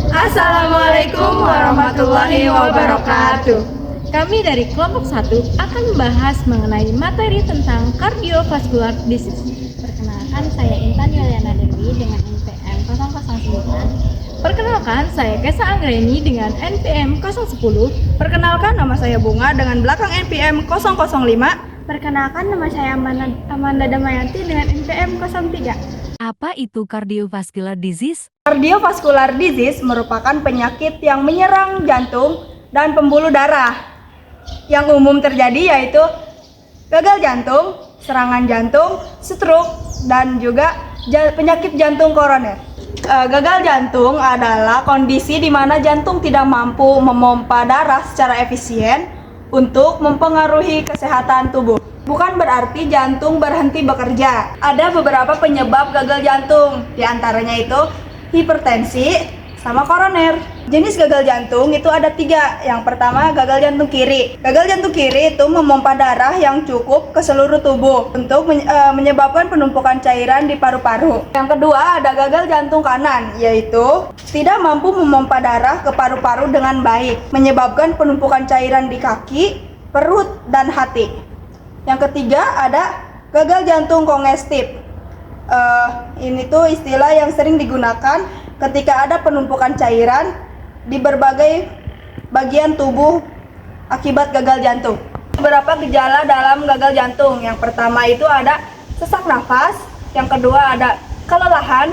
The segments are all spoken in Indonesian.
Assalamualaikum warahmatullahi wabarakatuh. Kami dari kelompok 1 akan membahas mengenai materi tentang cardiovascular disease. Perkenalkan, saya Intan Yuliana Dewi dengan NPM 009. Perkenalkan, saya Kesa Anggreni dengan NPM 010. Perkenalkan, nama saya Bunga dengan belakang NPM 005. Perkenalkan, nama saya Amanda Damayanti dengan NPM 03. Apa itu cardiovascular disease? Cardiovascular disease merupakan penyakit yang menyerang jantung dan pembuluh darah. Yang umum terjadi yaitu gagal jantung, serangan jantung, stroke, dan juga penyakit jantung koroner. Gagal jantung adalah kondisi di mana jantung tidak mampu memompa darah secara efisien untuk mempengaruhi kesehatan tubuh. Bukan berarti jantung berhenti bekerja. Ada beberapa penyebab gagal jantung, di antaranya itu hipertensi sama koroner. Jenis gagal jantung itu ada 3. Yang pertama, gagal jantung kiri. Gagal jantung kiri itu memompa darah yang cukup ke seluruh tubuh untuk menyebabkan penumpukan cairan di paru-paru. Yang kedua, ada gagal jantung kanan, yaitu tidak mampu memompa darah ke paru-paru dengan baik, menyebabkan penumpukan cairan di kaki, perut, dan hati. Yang ketiga, ada gagal jantung kongestif. Ini tuh istilah yang sering digunakan ketika ada penumpukan cairan di berbagai bagian tubuh akibat gagal jantung. Beberapa gejala dalam gagal jantung. Yang pertama itu ada sesak nafas, yang kedua ada kelelahan,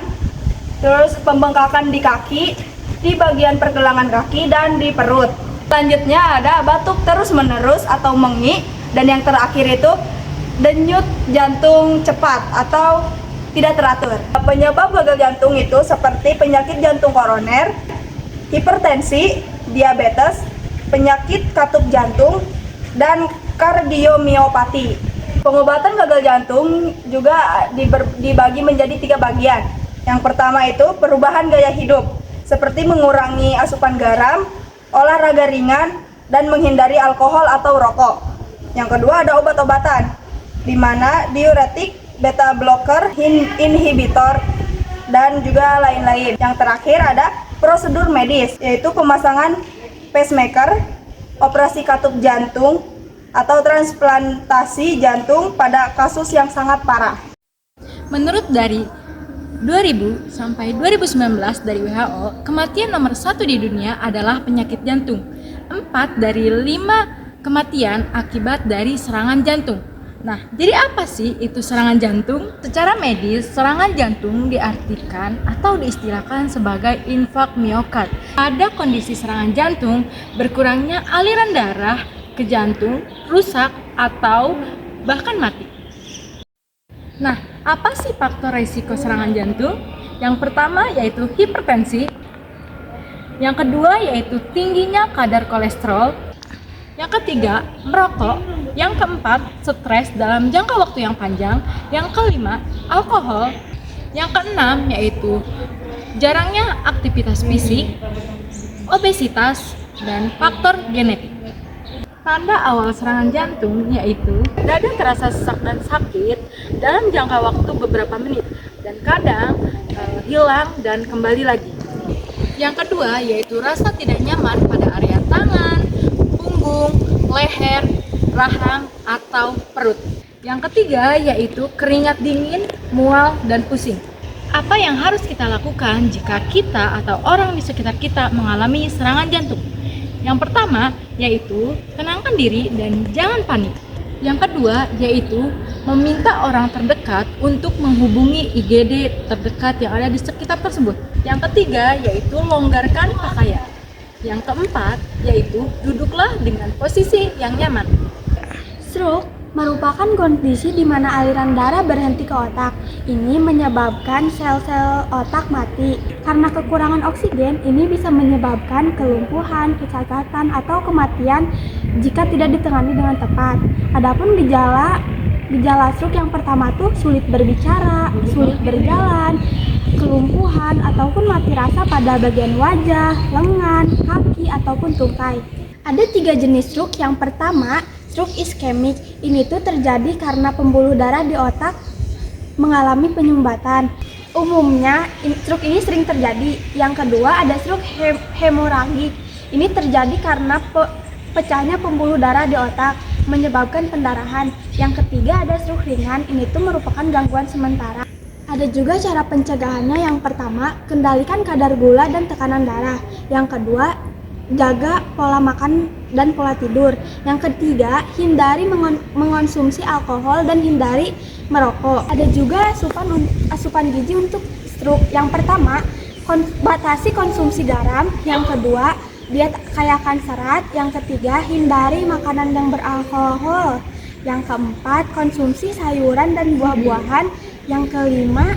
terus pembengkakan di kaki, di bagian pergelangan kaki, dan di perut. Selanjutnya ada batuk terus-menerus atau mengi, dan yang terakhir itu denyut jantung cepat atau tidak teratur. Penyebab gagal jantung itu seperti penyakit jantung koroner, hipertensi, diabetes, penyakit katup jantung, dan kardiomiopati. Pengobatan gagal jantung juga dibagi menjadi 3 bagian. Yang pertama itu perubahan gaya hidup, seperti mengurangi asupan garam, olahraga ringan, dan menghindari alkohol atau rokok. Yang kedua ada obat-obatan, di mana diuretik, beta blocker, inhibitor, dan juga lain-lain. Yang terakhir ada prosedur medis, yaitu pemasangan pacemaker, operasi katup jantung, atau transplantasi jantung pada kasus yang sangat parah. Menurut dari 2000 sampai 2019 dari WHO, kematian nomor 1 di dunia adalah penyakit jantung. 4 dari 5 kematian akibat dari serangan jantung. Nah, jadi apa sih itu serangan jantung? Secara medis, serangan jantung diartikan atau diistilahkan sebagai infark miokard. Pada kondisi serangan jantung, berkurangnya aliran darah ke jantung, rusak, atau bahkan mati. Nah, apa sih faktor risiko serangan jantung? Yang pertama yaitu hipertensi. Yang kedua yaitu tingginya kadar kolesterol. Yang ketiga, merokok. Yang keempat, stres dalam jangka waktu yang panjang. Yang kelima, alkohol. Yang keenam, yaitu jarangnya aktivitas fisik, obesitas, dan faktor genetik. Tanda awal serangan jantung yaitu dada terasa sesak dan sakit dalam jangka waktu beberapa menit, dan kadang hilang dan kembali lagi. Yang kedua, yaitu rasa tidak nyaman pada area tangan, punggung, leher, rahang, atau perut. Yang ketiga yaitu keringat dingin, mual, dan pusing. Apa yang harus kita lakukan jika kita atau orang di sekitar kita mengalami serangan jantung? Yang pertama yaitu tenangkan diri dan jangan panik. Yang kedua yaitu meminta orang terdekat untuk menghubungi IGD terdekat yang ada di sekitar tersebut. Yang ketiga yaitu longgarkan pakaian. Yang keempat yaitu duduklah dengan posisi yang nyaman. Stroke merupakan kondisi di mana aliran darah berhenti ke otak. Ini menyebabkan sel-sel otak mati. Karena kekurangan oksigen, ini bisa menyebabkan kelumpuhan, kecacatan, atau kematian jika tidak ditangani dengan tepat. Adapun gejala stroke yang pertama tuh sulit berbicara, sulit berjalan, kelumpuhan, ataupun mati rasa pada bagian wajah, lengan, kaki, ataupun tungkai. Ada 3 jenis stroke. Yang pertama, stroke iskemik. Ini tuh terjadi karena pembuluh darah di otak mengalami penyumbatan. Umumnya stroke ini sering terjadi. Yang kedua ada stroke hemoragik. Ini terjadi karena pecahnya pembuluh darah di otak menyebabkan pendarahan. Yang ketiga ada stroke ringan. Ini tuh merupakan gangguan sementara. Ada juga cara pencegahannya. Yang pertama, kendalikan kadar gula dan tekanan darah. Yang kedua, jaga pola makan dan pola tidur. Yang ketiga, hindari mengonsumsi alkohol dan hindari merokok. Ada juga asupan gizi untuk stroke. Yang pertama, batasi konsumsi garam. Yang kedua, diet kaya akan serat. Yang ketiga, hindari makanan yang beralkohol. Yang keempat, konsumsi sayuran dan buah-buahan. Yang kelima,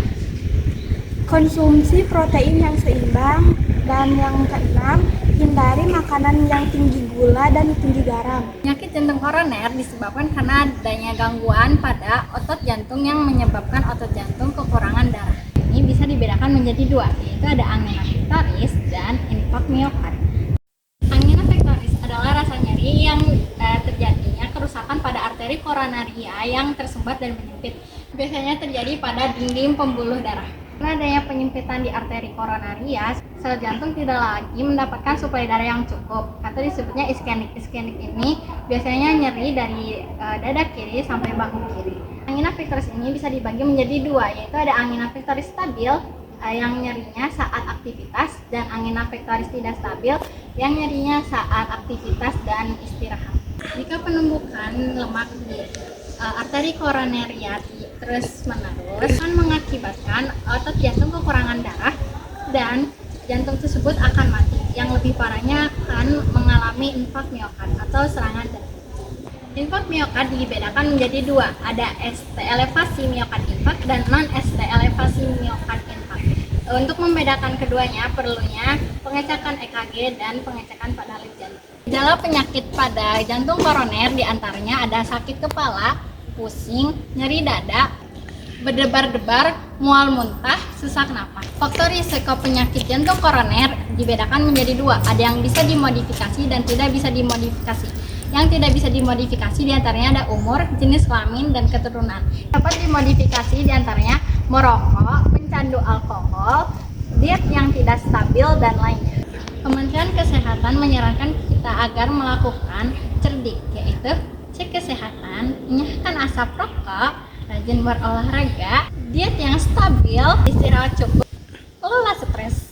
konsumsi protein yang seimbang. Dan yang keenam, hindari makanan yang tinggi gula dan tinggi garam. Penyakit jantung koroner disebabkan karena adanya gangguan pada otot jantung yang menyebabkan otot jantung kekurangan darah. Ini bisa dibedakan menjadi dua, yaitu ada angina pectoris dan infark miokard. Angina pectoris adalah rasa nyeri yang terjadinya kerusakan pada arteri koronaria yang tersumbat dan menyempit. Biasanya terjadi pada dinding pembuluh darah. Karena adanya penyempitan di arteri koronaria, sel jantung tidak lagi mendapatkan suplai darah yang cukup, atau disebutnya iskemik. Iskemik ini biasanya nyeri dari dada kiri sampai bahu kiri. Angina pectoris ini bisa dibagi menjadi dua, yaitu ada angina pectoris stabil yang nyerinya saat aktivitas, dan angina pectoris tidak stabil yang nyerinya saat aktivitas dan istirahat. Jika penumbukan lemak di arteri koronaria terus menerus akan mengakibatkan otot jantung kekurangan darah dan jantung tersebut akan mati. Yang lebih parahnya akan mengalami infark miokard atau serangan jantung. Infark miokard dibedakan menjadi dua, ada ST elevasi miokard infark dan non ST elevasi miokard infark. Untuk membedakan keduanya perlunya pengecekan EKG dan pengecekan pada lead jantung. Gejala penyakit pada jantung koroner diantaranya ada sakit kepala, pusing, nyeri dada, berdebar-debar, mual muntah, sesak napas. Faktor risiko penyakit jantung koroner dibedakan menjadi dua, ada yang bisa dimodifikasi dan tidak bisa dimodifikasi. Yang tidak bisa dimodifikasi diantaranya ada umur, jenis kelamin, dan keturunan. Dapat dimodifikasi diantaranya merokok, mencandu alkohol, diet yang tidak stabil, dan lainnya. Kementerian Kesehatan menyarankan kita agar melakukan cerdik, yaitu cek kesehatan, menyehatkan asap rokok, rajin berolahraga, diet yang stabil, istirahat cukup, kelola stres.